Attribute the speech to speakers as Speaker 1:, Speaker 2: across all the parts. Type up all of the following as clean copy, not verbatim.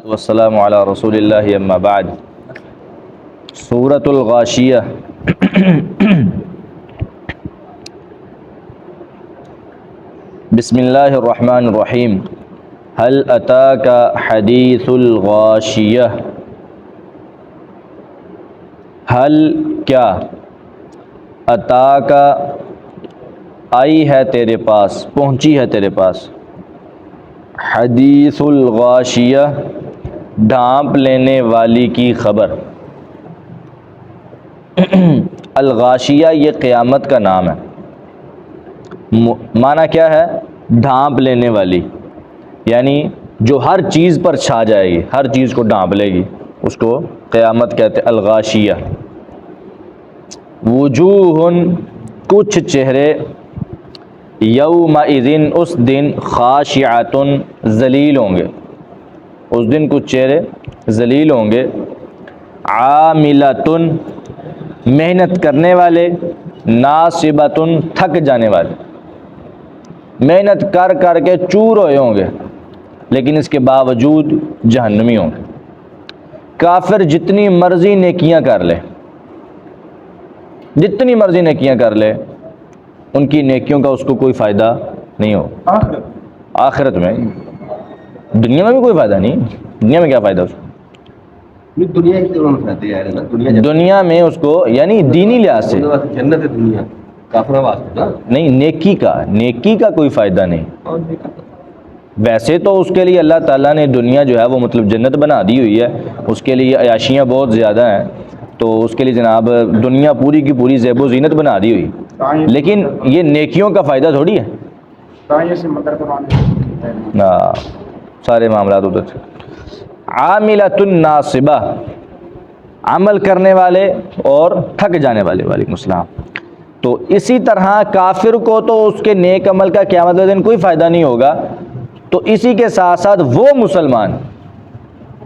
Speaker 1: والسلام علی رسول اللہ اما بعد۔ سورۃ الغاشیہ۔ بسم اللہ الرحمن الرحیم۔ هل اتاک حدیث الغاشیہ۔ ہل کیا، اتاک آئی ہے تیرے پاس، پہنچی ہے تیرے پاس، حدیث الغاشیہ ڈھانپ لینے والی کی خبر۔ الغاشیہ یہ قیامت کا نام ہے، معنی کیا ہے؟ ڈھانپ لینے والی، یعنی جو ہر چیز پر چھا جائے گی، ہر چیز کو ڈھانپ لے گی، اس کو قیامت کہتے ہیں الغاشیہ۔ وجوہ کچھ چہرے، یومئذ اس دن، خاشعۃ ذلیل ہوں گے، اس دن کچھ چہرے ذلیل ہوں گے، عاملۃ محنت کرنے والے، ناصبۃ تھک جانے والے، محنت کر کر کے چور ہوئے ہوں گے لیکن اس کے باوجود جہنمی ہوں گے۔ کافر جتنی مرضی نیکیاں کر لے، جتنی مرضی نیکیاں کر لے، ان کی نیکیوں کا اس کو کوئی فائدہ نہیں ہو آخرت میں۔ دنیا میں بھی کوئی فائدہ نہیں، دنیا میں کیا فائدہ اس کو؟ دنیا میں اس کو یعنی دینی لحاظ سے
Speaker 2: جنت ہے دنیا کافروں واسطے
Speaker 1: نہیں، نیکی کا کوئی فائدہ نہیں۔ ویسے تو اس کے لیے اللہ تعالیٰ نے دنیا جو ہے وہ مطلب جنت بنا دی ہوئی ہے، اس کے لیے عیاشیاں بہت زیادہ ہیں، تو اس کے لیے جناب دنیا پوری کی پوری زیب و زینت بنا دی ہوئی، لیکن یہ نیکیوں کا فائدہ تھوڑی ہے۔ سارے معاملات ادھر تھے۔ عاملۃ ناصبہ، عمل کرنے والے اور تھک جانے والے، وعلیکم السلام۔ تو اسی طرح کافر کو تو اس کے نیک عمل کا قیامت کے دن کوئی فائدہ نہیں ہوگا، تو اسی کے ساتھ ساتھ وہ مسلمان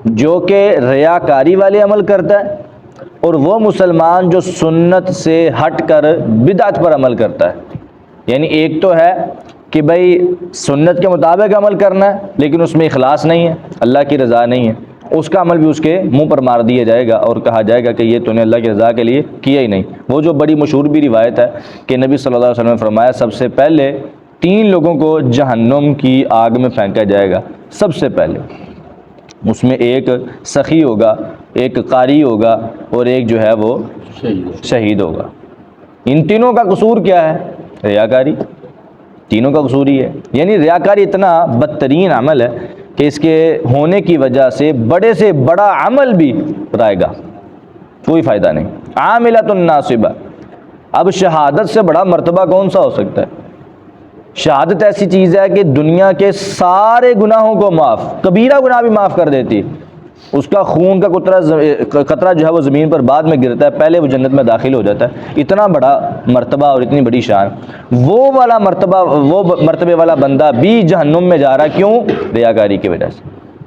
Speaker 1: جو کہ ریاکاری والے عمل کرتا ہے، اور وہ مسلمان جو سنت سے ہٹ کر بدعت پر عمل کرتا ہے، یعنی ایک تو ہے کہ بھائی سنت کے مطابق عمل کرنا ہے لیکن اس میں اخلاص نہیں ہے، اللہ کی رضا نہیں ہے، اس کا عمل بھی اس کے منہ پر مار دیا جائے گا اور کہا جائے گا کہ یہ تو نے اللہ کی رضا کے لیے کیا ہی نہیں۔ وہ جو بڑی مشہور بھی روایت ہے کہ نبی صلی اللہ علیہ وسلم نے فرمایا سب سے پہلے 3 لوگوں کو جہنم کی آگ میں پھینکا جائے گا، سب سے پہلے اس میں ایک سخی ہوگا، ایک قاری ہوگا، اور ایک جو ہے وہ شہید ہوگا۔ ان تینوں کا قصور کیا ہے؟ ریاکاری، تینوں کا قصور ہی ہے۔ یعنی ریاکاری اتنا بدترین عمل ہے کہ اس کے ہونے کی وجہ سے بڑے سے بڑا عمل بھی رائے گا، کوئی فائدہ نہیں۔ عاملۃ ناصبہ، اب شہادت سے بڑا مرتبہ کون سا ہو سکتا ہے؟ شہادت ایسی چیز ہے کہ دنیا کے سارے گناہوں کو معاف، کبیرہ گناہ بھی معاف کر دیتی، اس کا خون کا قطرہ جو ہے وہ زمین پر بعد میں گرتا ہے، پہلے وہ جنت میں داخل ہو جاتا ہے۔ اتنا بڑا مرتبہ اور اتنی بڑی شان، وہ والا مرتبہ، وہ مرتبے والا بندہ بھی جہنم میں جا رہا ہے، کیوں؟ ریاکاری کی وجہ سے۔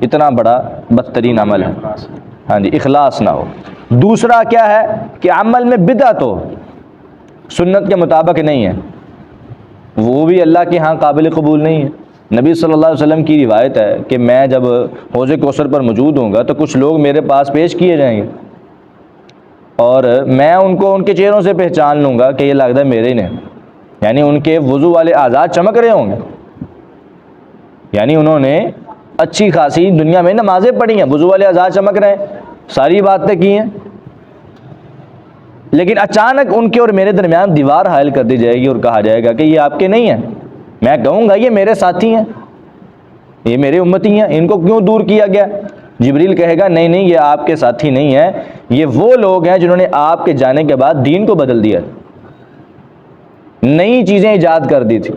Speaker 1: اتنا بڑا بدترین عمل ہے، ہاں جی، اخلاص نہ ہو۔ دوسرا کیا ہے کہ عمل میں بدعت ہو، سنت کے مطابق نہیں ہے، وہ بھی اللہ کے ہاں قابل قبول نہیں ہے۔ نبی صلی اللہ علیہ وسلم کی روایت ہے کہ میں جب حوض کوثر پر موجود ہوں گا تو کچھ لوگ میرے پاس پیش کیے جائیں گے اور میں ان کو ان کے چہروں سے پہچان لوں گا کہ یہ لگتا ہے میرے ہی نے، یعنی ان کے وضو والے اعضاء چمک رہے ہوں گے، یعنی انہوں نے اچھی خاصی دنیا میں نمازیں پڑھی ہیں، وضو والے اعضاء چمک رہے ہیں، ساری باتیں کی ہیں، لیکن اچانک ان کے اور میرے درمیان دیوار حائل کر دی جائے گی اور کہا جائے گا کہ یہ آپ کے نہیں ہیں۔ میں کہوں گا یہ میرے ساتھی ہیں، یہ میرے امتی ہیں، ان کو کیوں دور کیا گیا؟ جبریل کہے گا نہیں نہیں، یہ آپ کے ساتھی نہیں ہیں، یہ وہ لوگ ہیں جنہوں نے آپ کے جانے کے بعد دین کو بدل دیا، نئی چیزیں ایجاد کر دی تھی،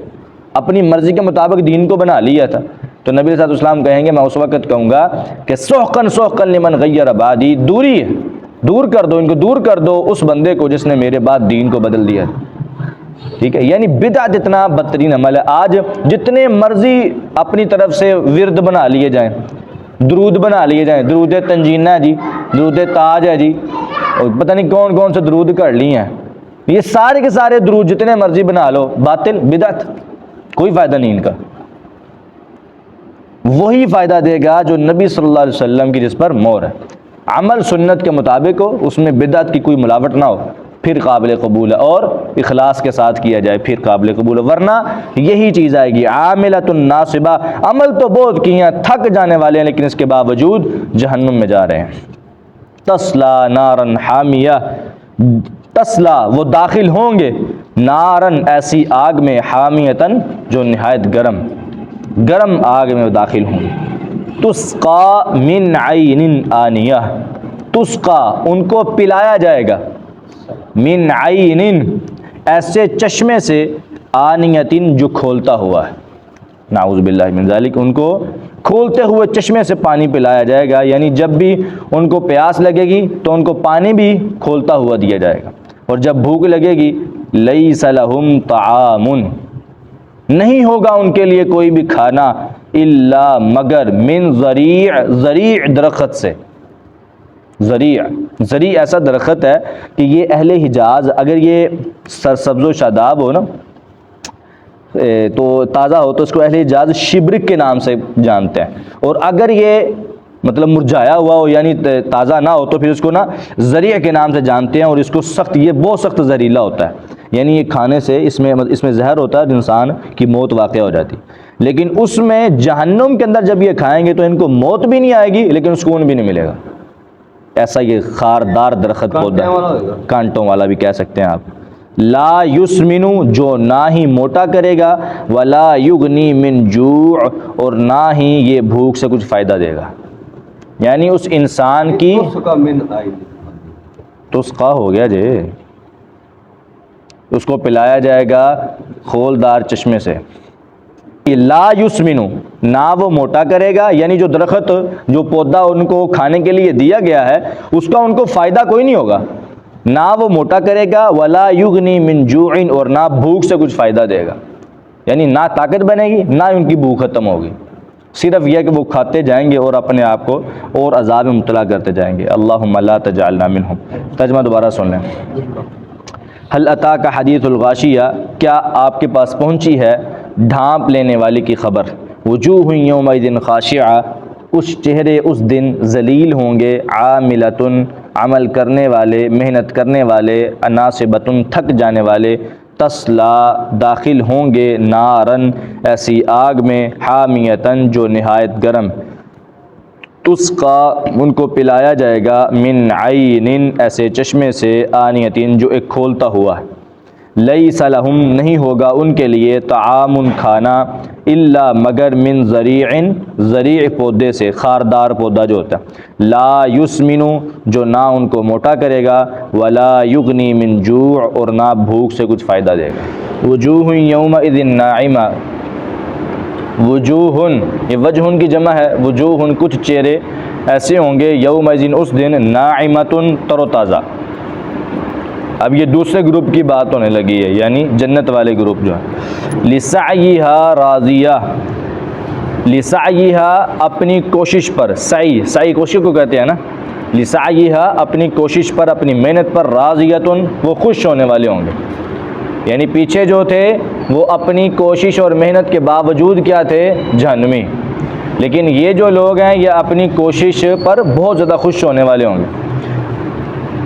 Speaker 1: اپنی مرضی کے مطابق دین کو بنا لیا تھا۔ تو نبی صلی اللہ علیہ وسلم کہیں گے، میں اس وقت کہوں گا کہ سحقن سحقن لمن غیر بعدی، دوری ہے، دور کر دو ان کو، دور کر دو اس بندے کو جس نے میرے بعد دین کو بدل دیا۔ ٹھیک ہے، یعنی بدعت اتنا بدترین عمل ہے۔ آج جتنے مرضی اپنی طرف سے ورد بنا لیے جائیں، درود بنا لیے جائیں، درود تنجینہ ہے جی، درود تاج ہے جی، اور پتہ نہیں کون کون سے درود کر لی ہیں، یہ سارے کے سارے درود جتنے مرضی بنا لو، باطل، بدعت، کوئی فائدہ نہیں ان کا۔ وہی فائدہ دے گا جو نبی صلی اللہ علیہ وسلم کی جس پر مہر ہے، عمل سنت کے مطابق ہو، اس میں بدعت کی کوئی ملاوٹ نہ ہو، پھر قابل قبول ہے، اور اخلاص کے ساتھ کیا جائے پھر قابل قبول ہے، ورنہ یہی چیز آئے گی عاملۃ ناصبہ، عمل تو بہت کیے ہیں، تھک جانے والے ہیں، لیکن اس کے باوجود جہنم میں جا رہے ہیں۔ تسلا نارن حامیہ، تسلا وہ داخل ہوں گے، نارن ایسی آگ میں، حامیتن جو نہایت گرم آگ میں وہ داخل ہوں گے۔ تسقا من عین آنیہ، تسقا ان کو پلایا جائے گا، من عین ایسے چشمے سے، آنیتن جو کھولتا ہوا ہے، نعوذ باللہ من ذالک، ان کو کھولتے ہوئے چشمے سے پانی پلایا جائے گا، یعنی جب بھی ان کو پیاس لگے گی تو ان کو پانی بھی کھولتا ہوا دیا جائے گا، اور جب بھوک لگے گی لیس لہم طعام، نہیں ہوگا ان کے لیے کوئی بھی کھانا، الا مگر من ضریع درخت سے، ضریع ایسا درخت ہے کہ یہ اہل حجاز اگر یہ سرسبز و شاداب ہو نا تو تازہ ہو تو اس کو اہل حجاز شبرک کے نام سے جانتے ہیں، اور اگر یہ مطلب مرجھایا ہوا ہو یعنی تازہ نہ ہو تو پھر اس کو نا ذریع کے نام سے جانتے ہیں، اور اس کو سخت، یہ بہت سخت زہریلا ہوتا ہے، یعنی یہ کھانے سے اس میں زہر ہوتا ہے، انسان کی موت واقع ہو جاتی، لیکن اس میں جہنم کے اندر جب یہ کھائیں گے تو ان کو موت بھی نہیں آئے گی لیکن سکون بھی نہیں ملے گا، ایسا یہ خاردار درخت پودا، کانٹوں والا بھی کہہ سکتے ہیں آپ۔ لا یسمنو جو نہ ہی موٹا کرے گا، ولا یغنی من جوع اور نہ ہی یہ بھوک سے کچھ فائدہ دے گا، یعنی اس انسان کی تسقا ہو گیا جی، اس کو پلایا جائے گا خولدار چشمے سے۔ لا یسمنو نہ وہ موٹا کرے گا، یعنی جو درخت جو پودا ان کو کھانے کے لیے دیا گیا ہے اس کا ان کو فائدہ کوئی نہیں ہوگا، نہ وہ موٹا کرے گا، ولا یغنی من جوع اور نہ بھوک سے کچھ فائدہ دے گا، یعنی نہ طاقت بنے گی نہ ان کی بھوک ختم ہوگی، صرف یہ کہ وہ کھاتے جائیں گے اور اپنے آپ کو اور عذاب میں مبتلا کرتے جائیں گے۔ اللہم لا تجعلنا منہم۔ ترجمہ دوبارہ سن لیں۔ حل اتاک حدیث الغاشیہ، کیا آپ کے پاس پہنچی ہے ڈھانپ لینے والی کی خبر، وجوہ یومئذ خاشعہ، اس چہرے اس دن ذلیل ہوں گے، عاملۃ عمل کرنے والے، محنت کرنے والے، ناصبۃ تھک جانے والے، تسلا داخل ہوں گے، نارن ایسی آگ میں، حامیتن جو نہایت گرم، تسقا ان کو پلایا جائے گا، من عین ایسے چشمے سے، آنیتن جو ایک کھولتا ہوا ہے، لیس لہم نہیں ہوگا ان کے لیے، طعام کھانا، الا مگر من ضریع پودے سے، خاردار پودا جو ہوتا ہے، لا یسمنو جو نہ ان کو موٹا کرے گا، ولا یغنی من جوع اور نہ بھوک سے کچھ فائدہ دے گا۔ وجوہ یومئذ ناعمہ، وجوہ یہ وجہ کی جمع ہے، وجوہ کچھ چہرے ایسے ہوں گے، یومئذ اس دن، ناعمۃ تر و تازہ۔ اب یہ دوسرے گروپ کی بات ہونے لگی ہے، یعنی جنت والے گروپ جو ہے، لسعیہا راضیہ، لسعیہا اپنی کوشش پر، سعی کوشش کو کہتے ہیں نا، لسعیہا اپنی کوشش پر، اپنی محنت پر، راضیتن وہ خوش ہونے والے ہوں گے، یعنی پیچھے جو تھے وہ اپنی کوشش اور محنت کے باوجود کیا تھے، جہنمی، لیکن یہ جو لوگ ہیں یہ اپنی کوشش پر بہت زیادہ خوش ہونے والے ہوں گے،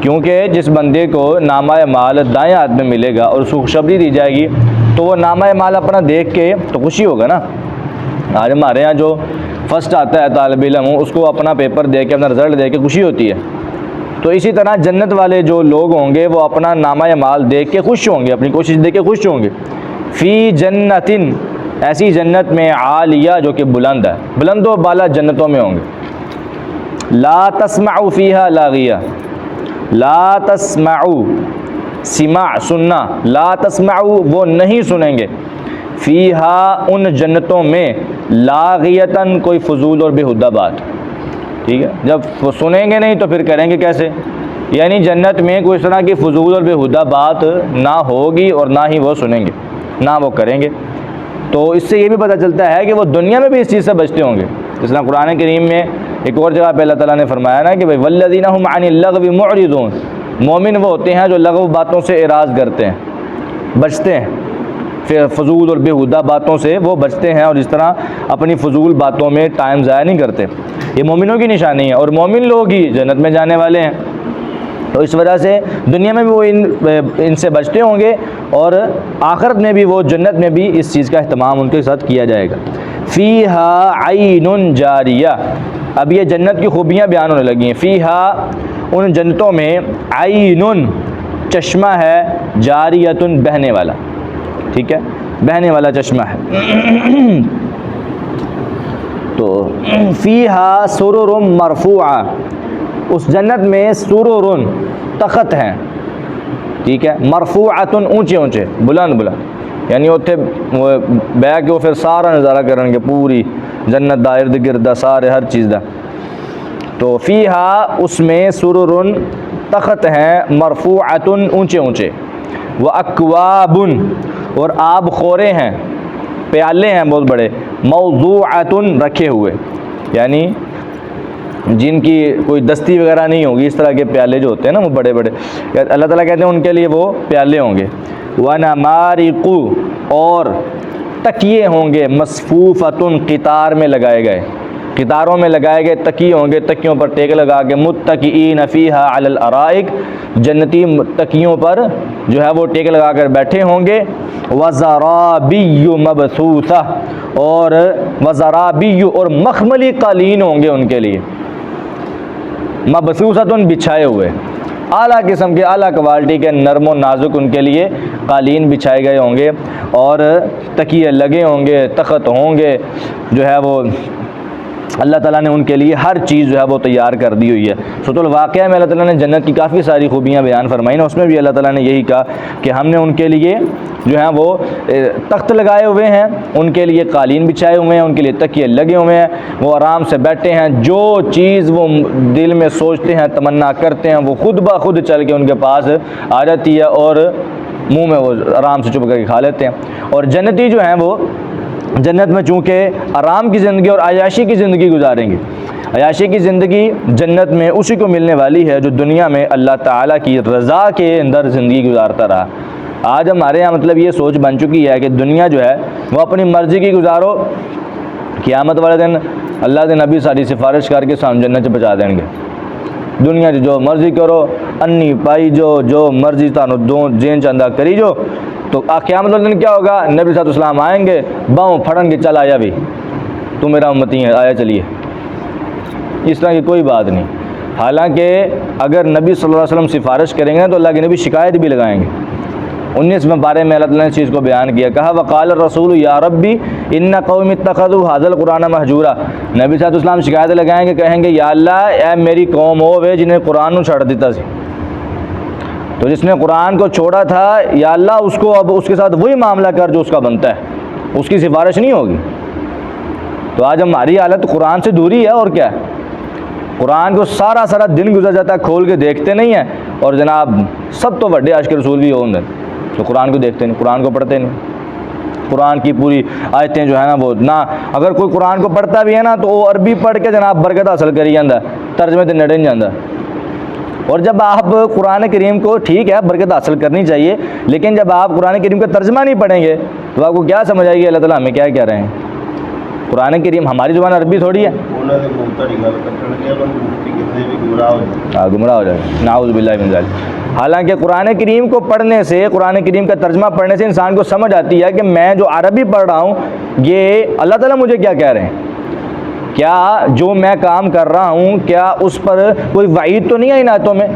Speaker 1: کیونکہ جس بندے کو نامہ مال دائیں ہاتھ میں ملے گا اور اس کو خوشخبری دی جائے گی تو وہ نامہ مال اپنا دیکھ کے تو خوشی ہوگا نا۔ آج ہمارے یہاں جو فرسٹ آتا ہے طالب علم، اس کو اپنا پیپر دے کے، اپنا رزلٹ دے کے خوشی ہوتی ہے، تو اسی طرح جنت والے جو لوگ ہوں گے وہ اپنا نامہ مال دیکھ کے خوش ہوں گے، اپنی کوشش دیکھ کے خوش ہوں گے۔ فی جنتن ایسی جنت میں، عالیہ جو کہ بلند ہے، بلند و بالا جنتوں میں ہوں گے، لا تسمع فیہا لاغیہ، لا تسمعو سماع سننا، لا تسمعو وہ نہیں سنیں گے، فیہا ان جنتوں میں، لاغیتن کوئی فضول اور بےہودہ بات، ٹھیک ہے، جب وہ سنیں گے نہیں تو پھر کریں گے کیسے، یعنی جنت میں کوئی اس طرح کی فضول اور بےہودہ بات نہ ہوگی اور نہ ہی وہ سنیں گے، نہ وہ کریں گے۔ تو اس سے یہ بھی پتہ چلتا ہے کہ وہ دنیا میں بھی اس چیز سے بچتے ہوں گے، جس طرح قرآن کریم میں ایک اور جگہ پہ اللہ تعالیٰ نے فرمایا نا کہ والذین هم عن اللغو معرضون، مومن وہ ہوتے ہیں جو لغو باتوں سے اعراض کرتے ہیں، بچتے ہیں، فضول اور بیہودہ باتوں سے وہ بچتے ہیں اور اس طرح اپنی فضول باتوں میں ٹائم ضائع نہیں کرتے. یہ مومنوں کی نشانی ہے اور مومن لوگ ہی جنت میں جانے والے ہیں. تو اس وجہ سے دنیا میں بھی وہ ان سے بچتے ہوں گے اور آخرت میں بھی وہ جنت میں بھی اس چیز کا اہتمام ان کے ساتھ کیا جائے گا. فیہا عین جاریہ. اب یہ جنت کی خوبیاں بیان ہونے لگی ہیں. فیہا ان جنتوں میں عین چشمہ ہے، جاریتن بہنے والا. ٹھیک ہے، بہنے والا چشمہ ہے. تو فیہا سرر مرفوعہ، اس جنت میں سرر تخت ہیں. ٹھیک ہے، مرفوعتن اونچے اونچے بلند بلند، یعنی اتنے بہ کے وہ پھر سارا نظارہ کریں گے پوری جنت دا ارد گرد سارے ہر چیز دا. تو فیہا اس میں سرر تخت ہیں، مرفوعتن اونچے اونچے، و اکوابن اور آب خورے ہیں، پیالے ہیں بہت بڑے، موضوعتن رکھے ہوئے، یعنی جن کی کوئی دستی وغیرہ نہیں ہوگی، اس طرح کے پیالے جو ہوتے ہیں نا وہ بڑے بڑے، اللہ تعالیٰ کہتے ہیں ان کے لیے وہ پیالے ہوں گے. وَنَمَارِقُ اور تکیے ہوں گے، مصفوفتن قطار میں لگائے گئے، قطاروں میں لگائے گئے تکیے ہوں گے، تکیوں پر ٹیک لگا کے. متکئین فیہا علی الارائک، جنتی تکیوں پر جو ہے وہ ٹیک لگا کر بیٹھے ہوں گے. وزرابی مبثوثہ اور وزرابی اور مخملی قالین ہوں گے ان کے لیے، مبثوثۃ بچھائے ہوئے، اعلیٰ قسم کے اعلیٰ کوالٹی کے نرم و نازک ان کے لیے قالین بچھائے گئے ہوں گے اور تکیے لگے ہوں گے، تخت ہوں گے، جو ہے وہ اللہ تعالیٰ نے ان کے لیے ہر چیز جو ہے وہ تیار کر دی ہوئی ہے. سورۃ الواقعہ میں اللہ تعالیٰ نے جنت کی کافی ساری خوبیاں بیان فرمائی نا، اس میں بھی اللہ تعالیٰ نے یہی کہا کہ ہم نے ان کے لیے جو ہیں وہ تخت لگائے ہوئے ہیں، ان کے لیے قالین بچھائے ہوئے ہیں، ان کے لیے تکیے لگے ہوئے ہیں، وہ آرام سے بیٹھے ہیں، جو چیز وہ دل میں سوچتے ہیں تمنا کرتے ہیں وہ خود بخود چل کے ان کے پاس آ جاتی ہے اور منہ میں وہ آرام سے چپ کر کے کھا لیتے ہیں. اور جنتی جو ہیں وہ جنت میں چونکہ آرام کی زندگی اور عیاشی کی زندگی گزاریں گے. عیاشی کی زندگی جنت میں اسی کو ملنے والی ہے جو دنیا میں اللہ تعالیٰ کی رضا کے اندر زندگی گزارتا رہا. آج ہمارے یہاں مطلب یہ سوچ بن چکی ہے کہ دنیا جو ہے وہ اپنی مرضی کی گزارو، قیامت والے دن اللہ کے نبی ساری سفارش کر کے سام جنت سے بچا دیں گے. دنیا جو مرضی کرو، انی پائی جو مرضی تانوں دو جین چاندہ کری جو. تو قیامت والے دن کیا ہوگا؟ نبی صلی اللہ علیہ وسلم آئیں گے، باؤں پھڑن گے، چل آیا بھی تو میرا امتی ہے، آیا چلیے. اس طرح کی کوئی بات نہیں. حالانکہ اگر نبی صلی اللہ علیہ وسلم سفارش کریں گے تو اللہ کے نبی شکایت بھی لگائیں گے. 19 بارے میں اللہ تعالیٰ نے اس چیز کو بیان کیا، کہا وقال الرسول یا ربی ان قوم اتخذوا هذا القرآن مہجورا. نبی صلی اللہ علیہ وسلم شکایت لگائیں گے، کہیں گے یا اللہ اے میری قوم ہوئے جنہیں قرآن چھوڑ دیتا سی، تو جس نے قرآن کو چھوڑا تھا یا اللہ اس کو اب اس کے ساتھ وہی معاملہ کر جو اس کا بنتا ہے، اس کی سفارش نہیں ہوگی. تو آج ہماری حالت قرآن سے دوری ہے اور کیا ہے. قرآن کو سارا دن گزر جاتا ہے، کھول کے دیکھتے نہیں ہیں، اور جناب سب تو بڑے عاشق رسول بھی ہوں گے تو قرآن کو دیکھتے نہیں، قرآن کو پڑھتے نہیں. قرآن کی پوری آیتیں جو ہے نا وہ نہ، اگر کوئی قرآن کو پڑھتا بھی ہے نا تو وہ عربی پڑھ کے جناب برکت حاصل کری جاتا ہے، ترجمے تو نڑے نہیں جاتا. اور جب آپ قرآن کریم کو، ٹھیک ہے برکت حاصل کرنی چاہیے، لیکن جب آپ قرآن کریم کا ترجمہ نہیں پڑھیں گے تو آپ کو کیا سمجھ آئے گی اللہ تعالیٰ ہمیں کیا کہہ رہے ہیں. قرآن کریم ہماری زبان عربی تھوڑی ہے، گمراہ ہو جائے گا، نعوذ باللہ من ذالک. حالانکہ قرآن کریم کو پڑھنے سے، قرآن کریم کا ترجمہ پڑھنے سے انسان کو سمجھ آتی ہے کہ میں جو عربی پڑھ رہا ہوں یہ اللہ تعالیٰ مجھے کیا کہہ رہے ہیں. کیا جو میں کام کر رہا ہوں کیا اس پر کوئی وعید تو نہیں ہے ان آیتوں میں؟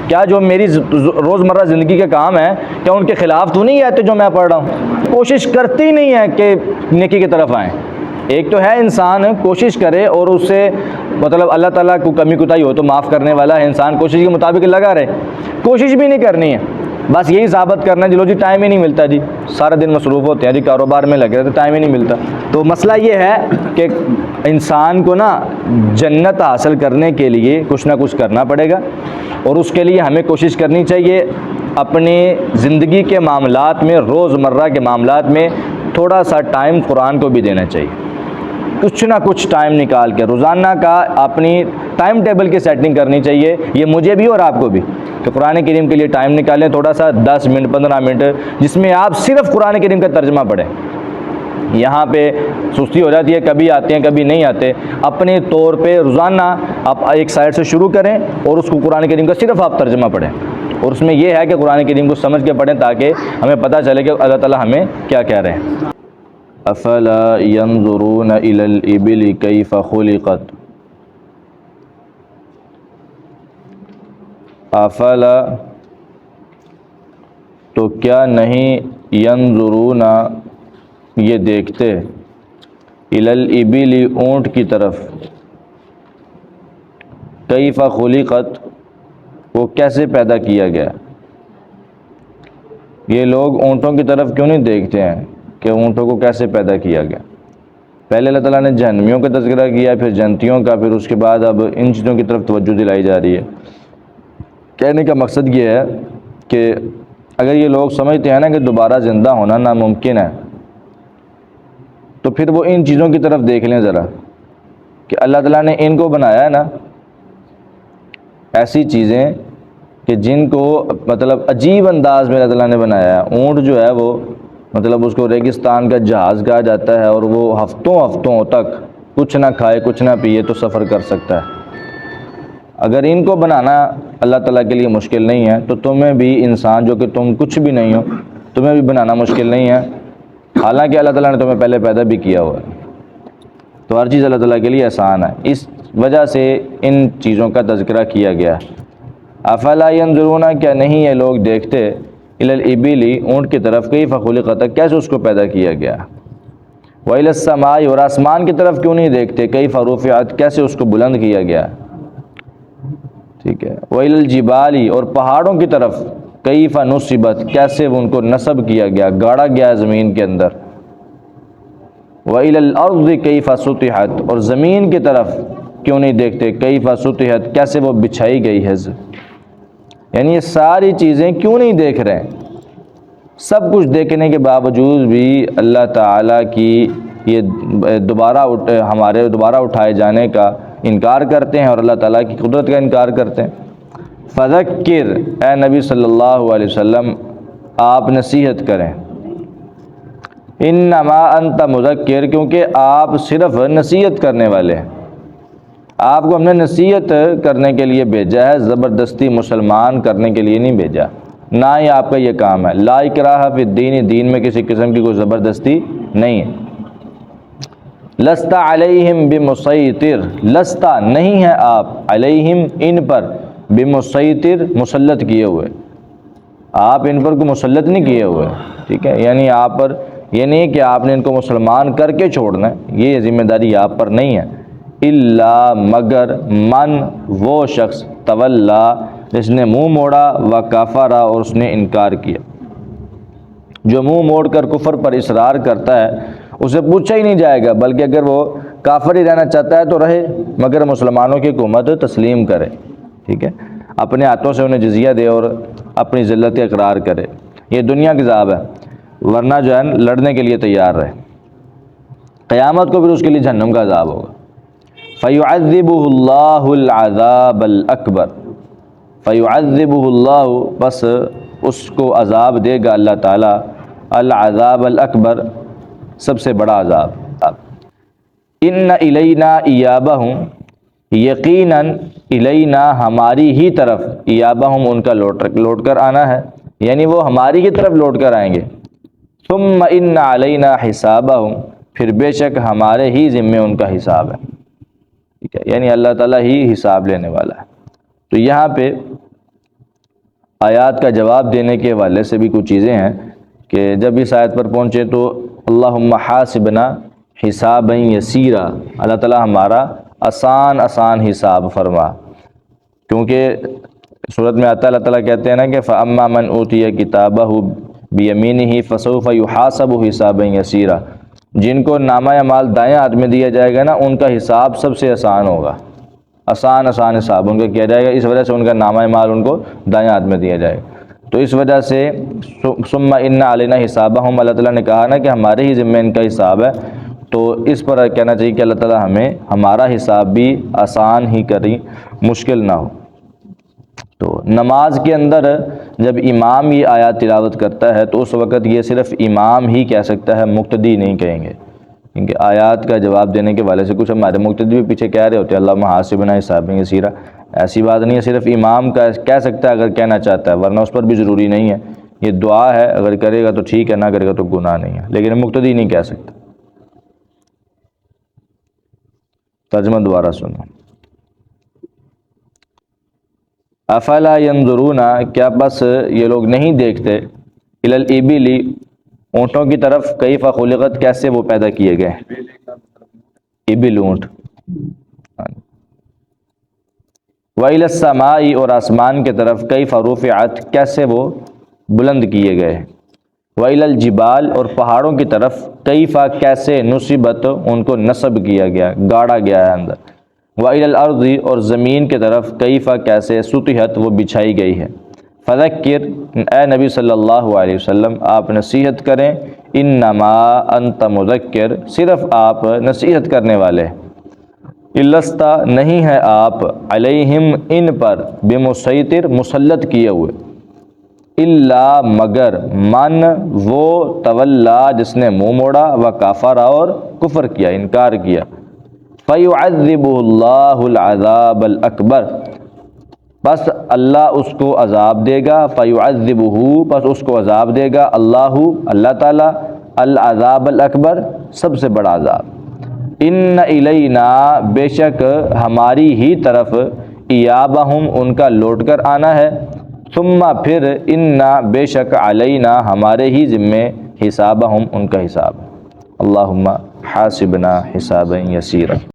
Speaker 1: کیا جو میری روزمرہ زندگی کے کام ہیں کیا ان کے خلاف تو نہیں آتے جو میں پڑھ رہا ہوں؟ کوشش کرتی نہیں ہے کہ نیکی کی طرف آئیں. ایک تو ہے انسان کوشش کرے اور اس سے مطلب اللہ تعالیٰ کو کمی کوتاہی ہو تو معاف کرنے والا ہے، انسان کوشش کے مطابق لگا رہے. کوشش بھی نہیں کرنی ہے، بس یہی ثابت کرنا ہے چلو جی ٹائم ہی نہیں ملتا جی، سارا دن مصروف ہوتے ہیں جی، کاروبار میں لگے رہتے ٹائم ہی نہیں ملتا. تو مسئلہ یہ ہے کہ انسان کو نا جنت حاصل کرنے کے لیے کچھ نہ کچھ کرنا پڑے گا، اور اس کے لیے ہمیں کوشش کرنی چاہیے اپنی زندگی کے معاملات میں، روزمرہ کے معاملات میں تھوڑا سا ٹائم قرآن کو بھی دینا چاہیے. کچھ نہ کچھ ٹائم نکال کے روزانہ کا اپنی ٹائم ٹیبل کی سیٹنگ کرنی چاہیے، یہ مجھے بھی اور آپ کو بھی. کہ قرآن کریم کے لیے ٹائم نکالیں تھوڑا سا 10 منٹ 15 منٹ، جس میں آپ صرف قرآن کریم کا ترجمہ پڑھیں۔ یہاں پہ سستی ہو جاتی ہے، کبھی آتے ہیں کبھی نہیں آتے، اپنے طور پہ روزانہ آپ ایک سائڈ سے شروع کریں اور اس کو قرآن کریم کا صرف آپ ترجمہ پڑھیں، اور اس میں یہ ہے کہ قرآن کریم کو سمجھ کے پڑھیں تاکہ ہمیں پتہ چلے کہ اللہ تعالیٰ ہمیں کیا کہہ رہے ہیں۔ افلا ينظرون الى الابل كيف خلقت، افلا تو کیا نہیں، ینظرون یہ دیکھتے، الی الابل اونٹ کی طرف، کیف خلقت وہ کیسے پیدا کیا گیا۔ یہ لوگ اونٹوں کی طرف کیوں نہیں دیکھتے ہیں کہ اونٹوں کو کیسے پیدا کیا گیا۔ پہلے اللہ تعالیٰ نے جہنمیوں کا تذکرہ کیا، پھر جنتیوں کا، پھر اس کے بعد اب ان چیزوں کی طرف توجہ دلائی جا رہی ہے۔ کہنے کا مقصد یہ ہے کہ اگر یہ لوگ سمجھتے ہیں نا کہ دوبارہ زندہ ہونا ناممکن ہے، تو پھر وہ ان چیزوں کی طرف دیکھ لیں ذرا کہ اللہ تعالیٰ نے ان کو بنایا ہے نا ایسی چیزیں کہ جن کو مطلب عجیب انداز میں اللہ تعالیٰ نے بنایا ہے۔ اونٹ جو ہے وہ مطلب اس کو ریگستان کا جہاز کہا جاتا ہے، اور وہ ہفتوں تک کچھ نہ کھائے کچھ نہ پیے تو سفر کر سکتا ہے۔ اگر ان کو بنانا اللہ تعالیٰ کے لیے مشکل نہیں ہے تو تمہیں بھی، انسان جو کہ تم کچھ بھی نہیں ہو، تمہیں بھی بنانا مشکل نہیں ہے، حالانکہ اللہ تعالیٰ نے تمہیں پہلے پیدا بھی کیا ہوا ہے۔ تو ہر چیز اللہ تعالیٰ کے لیے آسان ہے، اس وجہ سے ان چیزوں کا تذکرہ کیا گیا۔ افلا ینظرون کیا نہیں یہ لوگ دیکھتے، الی الابل اونٹ کی طرف، کیف خلقت کیسے اس کو پیدا کیا گیا، والی السماء اور آسمان کی طرف کیوں نہیں دیکھتے، کیف رفعت کیسے اس کو بلند کیا گیا، ٹھیک ہے، والی الجبال اور پہاڑوں کی طرف، کیف نصبت کیسے ان کو نصب کیا گیا، گاڑا گیا زمین کے اندر، وَإِلَى الْأَرْضِ كَيْفَ سُطِحَتْ اور زمین کی طرف کیوں نہیں دیکھتے، كَيْفَ سُطِحَتْ کیسے وہ بچھائی گئی ہے۔ یعنی یہ ساری چیزیں کیوں نہیں دیکھ رہے ہیں؟ سب کچھ دیکھنے کے باوجود بھی اللہ تعالیٰ کی یہ ہمارے دوبارہ اٹھائے جانے کا انکار کرتے ہیں اور اللہ تعالیٰ کی قدرت کا انکار کرتے ہیں۔ فذکر اے نبی صلی اللہ علیہ وسلم آپ نصیحت کریں، انما انت مذکر کیونکہ آپ صرف نصیحت کرنے والے ہیں، آپ کو ہم نے نصیحت کرنے کے لیے بھیجا ہے، زبردستی مسلمان کرنے کے لیے نہیں بھیجا، نہ ہی آپ کا یہ کام ہے۔ لا اکراہ فی الدین، دین میں کسی قسم کی کوئی زبردستی نہیں ہے۔ لست علیہم بمسیطر، لست نہیں ہے آپ، علیہم ان پر، بمسیطر مسلط کیے ہوئے، آپ ان پر کو مسلط نہیں کیے ہوئے، ٹھیک ہے، یعنی آپ پر یہ نہیں کہ آپ نے ان کو مسلمان کر کے چھوڑنا ہے، یہ ذمہ داری آپ پر نہیں ہے۔ الا مگر من وہ شخص، تولا جس نے منہ موڑا، و کفر اور اس نے انکار کیا۔ جو منہ موڑ کر کفر پر اصرار کرتا ہے اسے پوچھا ہی نہیں جائے گا، بلکہ اگر وہ کافر ہی رہنا چاہتا ہے تو رہے، مگر مسلمانوں کی حکومت تسلیم کرے، ٹھیک ہے، اپنے ہاتھوں سے انہیں جزیہ دے اور اپنی ذلت اقرار کرے۔ یہ دنیا کی عذاب ہے، ورنہ جو ہے لڑنے کے لیے تیار رہے، قیامت کو پھر اس کے لیے جہنم کا عذاب ہوگا۔ فَيُعَذِّبُهُ اللَّهُ الْعَذَابَ الْأَكْبَرَ، فَيُعَذِّبُهُ اللَّهُ بس اس کو عذاب دے گا اللہ تعالیٰ، العذاب الاکبر سب سے بڑا عذاب۔ ان الینا ایابہم یقیناً الینا ہماری ہی طرف، ایابہم ان کا لوٹ کر آنا ہے، یعنی وہ ہماری ہی طرف لوٹ کر آئیں گے۔ ثم ان علینا حسابہم پھر بے شک ہمارے ہی ذمے ان کا حساب ہے، ٹھیک ہے، یعنی اللہ تعالیٰ ہی حساب لینے والا ہے۔ تو یہاں پہ آیات کا جواب دینے کے حوالے سے بھی کچھ چیزیں ہیں کہ جب اس آیت پر پہنچے تو اللہم حاسبنا حسابا یسیرا، اللہ تعالیٰ ہمارا آسان حساب فرما، کیونکہ صورت میں آتا ہے اللہ تعالیٰ کہتے ہیں نا کہ فَأَمَّا مَنْ أُوتِيَ كِتَابَهُ بِيَمِينِهِ فَسَوْفَ يُحَاسَبُ حِسَابًا يَسِيرًا، جن کو نامہ اعمال دائیں ہاتھ میں دیا جائے گا نا ان کا حساب سب سے آسان ہوگا، آسان حساب ان کا کیا جائے گا، اس وجہ سے ان کا نامہ اعمال ان کو دائیں ہاتھ میں دیا جائے گا۔ تو اس وجہ سے ثم ان علینا حسابہم، اللہ تعالیٰ نے کہا نا کہ ہمارے ہی ذمہ ان کا حساب ہے، تو اس پر کہنا چاہیے کہ اللہ تعالیٰ ہمیں ہمارا حساب بھی آسان ہی کریں، مشکل نہ ہو۔ تو نماز کے اندر جب امام یہ آیات تلاوت کرتا ہے تو اس وقت یہ صرف امام ہی کہہ سکتا ہے، مقتدی نہیں کہیں گے، کیونکہ آیات کا جواب دینے کے والے سے کچھ ہمارے مقتدی بھی پیچھے کہہ رہے ہوتے ہیں اللہم حاسبنا حسابا یسیرا، ایسی بات نہیں ہے، صرف امام کا کہہ سکتا ہے اگر کہنا چاہتا ہے، ورنہ اس پر بھی ضروری نہیں ہے، یہ دعا ہے، اگر کرے گا تو ٹھیک ہے، نہ کرے گا تو گناہ نہیں ہے، لیکن مقتدی نہیں کہہ سکتا۔ ترجمہ دوبارہ سنو۔ افلا ینظرون، کیا بس یہ لوگ نہیں دیکھتے، الی الابل، اونٹوں کی طرف، کیف خلقت، کیسے وہ پیدا کیے گئے، ابل اونٹ، وإلی السماء، اور آسمان کی طرف، کیف رفعت، کیسے وہ بلند کیے گئے، وإلی الجبال، اور پہاڑوں کی طرف، کیف، کیسے، نصبت، ان کو نصب کیا گیا، گاڑا گیا ہے اندر، وإلی الارض، اور زمین کی طرف، کیف، کیسے، سطحت، وہ بچھائی گئی ہے۔ فذکر، اے نبی صلی اللہ علیہ وسلم آپ نصیحت کریں، انما انت مذکر، صرف آپ نصیحت کرنے والے، الستا، نہیں ہے آپ، علیہم، ان پر، بمسیطر، مسلط کیے ہوئے، الا، مگر، من، وہ، تولا، جس نے منہ موڑا، وکفر، اور کفر کیا، انکار کیا، فیعذبہ اللہ العذاب الاکبر، بس اللہ اس کو عذاب دے گا، فیعذبہ، بس اس کو عذاب دے گا، اللہ تعالیٰ، العذاب الاکبر، سب سے بڑا عذاب۔ ان الینا، بے شک ہماری ہی طرف، ایابہم، ان کا لوٹ کر آنا ہے، ثم، پھر، انا، بے شک، علینا، ہمارے ہی ذمے، حسابہم، ان کا حساب۔ اللہم حاسبنا حسابا یسیرا۔